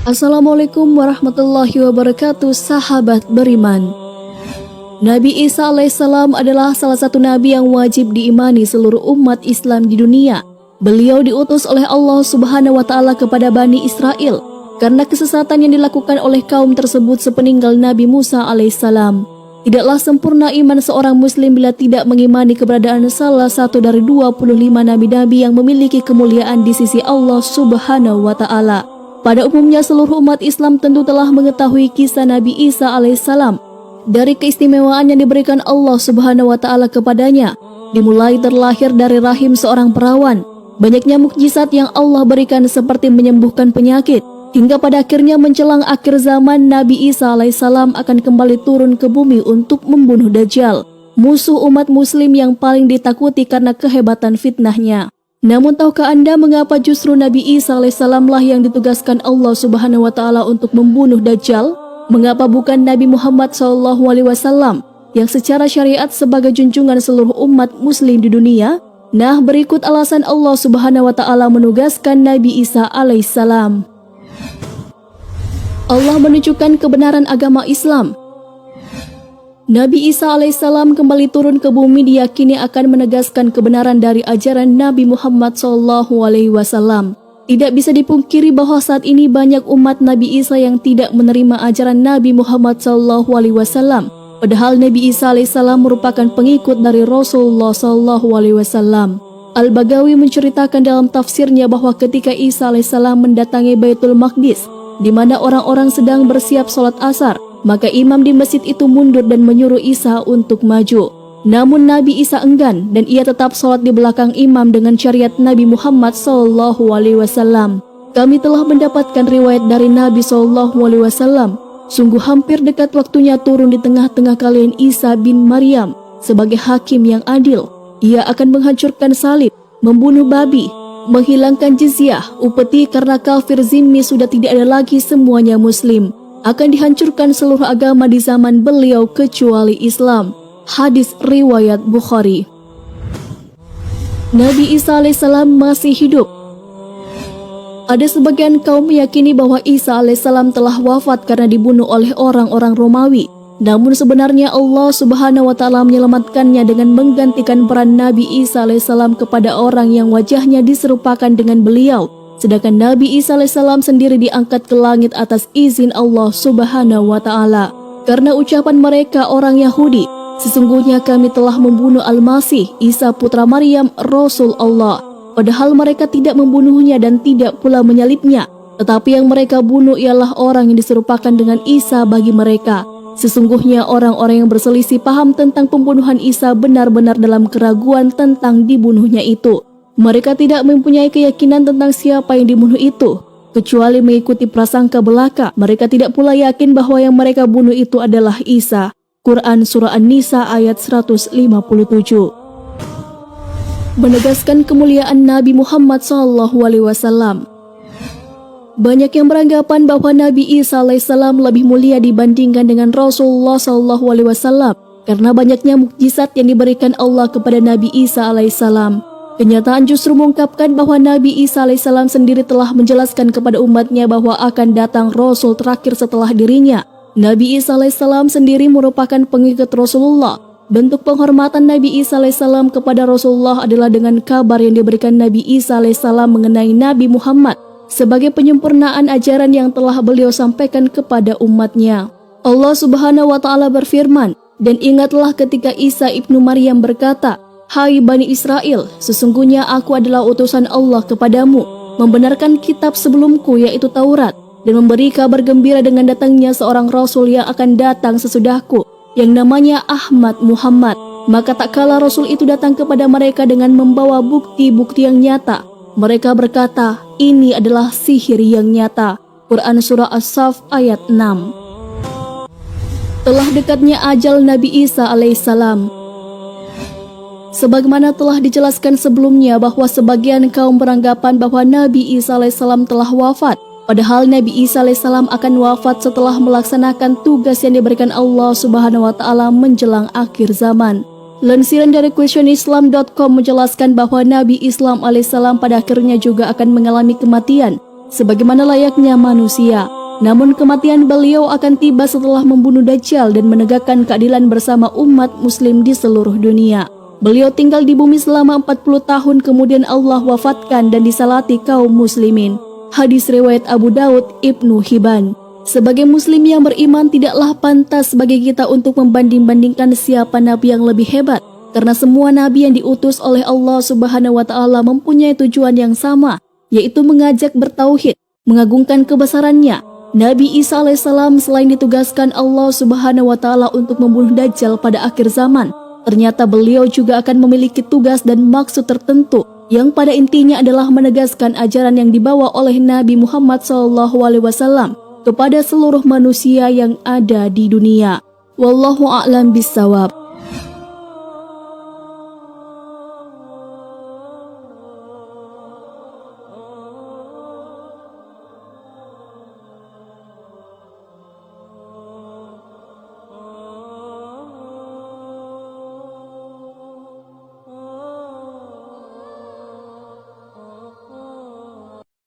Assalamualaikum warahmatullahi wabarakatuh, sahabat beriman. Nabi Isa alaihissalam adalah salah satu nabi yang wajib diimani seluruh umat Islam di dunia. Beliau diutus oleh Allah Subhanahu wa taala kepada Bani Israel karena kesesatan yang dilakukan oleh kaum tersebut sepeninggal Nabi Musa alaihissalam. Tidaklah sempurna iman seorang muslim bila tidak mengimani keberadaan salah satu dari 25 nabi-nabi yang memiliki kemuliaan di sisi Allah Subhanahu wa taala. Pada umumnya seluruh umat Islam tentu telah mengetahui kisah Nabi Isa alaihissalam dari keistimewaan yang diberikan Allah Subhanahu wa taala kepadanya, dimulai terlahir dari rahim seorang perawan, banyaknya mukjizat yang Allah berikan seperti menyembuhkan penyakit, hingga pada akhirnya menjelang akhir zaman Nabi Isa alaihissalam akan kembali turun ke bumi untuk membunuh Dajjal, musuh umat muslim yang paling ditakuti karena kehebatan fitnahnya. Namun tahukah Anda mengapa justru Nabi Isa alaihissalam lah yang ditugaskan Allah Subhanahu wa taala untuk membunuh Dajjal? Mengapa bukan Nabi Muhammad SAW yang secara syariat sebagai junjungan seluruh umat muslim di dunia? Nah, berikut alasan Allah Subhanahu wa taala menugaskan Nabi Isa alaihissalam. Allah menunjukkan kebenaran agama Islam. Nabi Isa alaihissalam kembali turun ke bumi diyakini akan menegaskan kebenaran dari ajaran Nabi Muhammad SAW. Tidak bisa dipungkiri bahwa saat ini banyak umat Nabi Isa yang tidak menerima ajaran Nabi Muhammad SAW. Padahal Nabi Isa alaihissalam merupakan pengikut dari Rasulullah SAW. Al-Baghawi menceritakan dalam tafsirnya bahwa ketika Isa alaihissalam mendatangi Baitul Maqdis, di mana orang-orang sedang bersiap sholat asar, maka imam di masjid itu mundur dan menyuruh Isa untuk maju. Namun Nabi Isa enggan dan ia tetap sholat di belakang imam dengan syariat Nabi Muhammad SAW. Kami telah mendapatkan riwayat dari Nabi SAW. Sungguh hampir dekat waktunya turun di tengah-tengah kalian Isa bin Maryam sebagai hakim yang adil. Ia akan menghancurkan salib, membunuh babi, menghilangkan jizyah, upeti karena kafir zimmi sudah tidak ada lagi, semuanya muslim. Akan dihancurkan seluruh agama di zaman beliau kecuali Islam. Hadis riwayat Bukhari. Nabi Isa alaihissalam masih hidup. Ada sebagian kaum meyakini bahwa Isa alaihissalam telah wafat karena dibunuh oleh orang-orang Romawi. Namun sebenarnya Allah Subhanahu wa taala menyelamatkannya dengan menggantikan peran Nabi Isa alaihissalam kepada orang yang wajahnya diserupakan dengan beliau. Sedangkan Nabi Isa alaihissalam sendiri diangkat ke langit atas izin Allah Subhanahu wa taala. Karena ucapan mereka orang Yahudi, sesungguhnya kami telah membunuh Al-Masih, Isa putra Maryam, Rasul Allah. Padahal mereka tidak membunuhnya dan tidak pula menyalibnya. Tetapi yang mereka bunuh ialah orang yang diserupakan dengan Isa bagi mereka. Sesungguhnya orang-orang yang berselisih paham tentang pembunuhan Isa benar-benar dalam keraguan tentang dibunuhnya itu. Mereka tidak mempunyai keyakinan tentang siapa yang dibunuh itu, kecuali mengikuti prasangka belaka. Mereka tidak pula yakin bahwa yang mereka bunuh itu adalah Isa. Quran Surah An-Nisa ayat 157. Menegaskan kemuliaan Nabi Muhammad SAW. Banyak yang beranggapan bahwa Nabi Isa alaihissalam lebih mulia dibandingkan dengan Rasulullah SAW karena banyaknya mukjizat yang diberikan Allah kepada Nabi Isa alaihissalam. Kenyataan justru mengungkapkan bahwa Nabi Isa alaihissalam sendiri telah menjelaskan kepada umatnya bahwa akan datang Rasul terakhir setelah dirinya. Nabi Isa alaihissalam sendiri merupakan pengikut Rasulullah. Bentuk penghormatan Nabi Isa alaihissalam kepada Rasulullah adalah dengan kabar yang diberikan Nabi Isa alaihissalam mengenai Nabi Muhammad sebagai penyempurnaan ajaran yang telah beliau sampaikan kepada umatnya. Allah Subhanahu wa taala berfirman, "Dan ingatlah ketika Isa ibnu Maryam berkata, 'Hai Bani Israel, sesungguhnya aku adalah utusan Allah kepadamu, membenarkan kitab sebelumku yaitu Taurat, dan memberi kabar gembira dengan datangnya seorang Rasul yang akan datang sesudahku, yang namanya Ahmad Muhammad. Maka tak kala Rasul itu datang kepada mereka dengan membawa bukti-bukti yang nyata, mereka berkata, ini adalah sihir yang nyata.'" Quran Surah As-Saff ayat 6. Telah dekatnya ajal Nabi Isa alaihissalam. Sebagaimana telah dijelaskan sebelumnya bahwa sebagian kaum beranggapan bahwa Nabi Isa alaihissalam telah wafat, padahal Nabi Isa alaihissalam akan wafat setelah melaksanakan tugas yang diberikan Allah Subhanahu wa taala menjelang akhir zaman. Lansiran dari questionislam.com menjelaskan bahwa Nabi Islam alaihissalam pada akhirnya juga akan mengalami kematian sebagaimana layaknya manusia. Namun kematian beliau akan tiba setelah membunuh Dajjal dan menegakkan keadilan bersama umat muslim di seluruh dunia. Beliau tinggal di bumi selama 40 tahun kemudian Allah wafatkan dan disalati kaum muslimin. Hadis riwayat Abu Daud, Ibnu Hibban. Sebagai muslim yang beriman tidaklah pantas bagi kita untuk membanding-bandingkan siapa nabi yang lebih hebat. Karena semua nabi yang diutus oleh Allah Subhanahu wa taala mempunyai tujuan yang sama, yaitu mengajak bertauhid, mengagungkan kebesarannya. Nabi Isa alaihissalam selain ditugaskan Allah Subhanahu wa taala untuk membunuh Dajjal pada akhir zaman, ternyata beliau juga akan memiliki tugas dan maksud tertentu yang pada intinya adalah menegaskan ajaran yang dibawa oleh Nabi Muhammad SAW kepada seluruh manusia yang ada di dunia. Wallahu a'lam bishawab.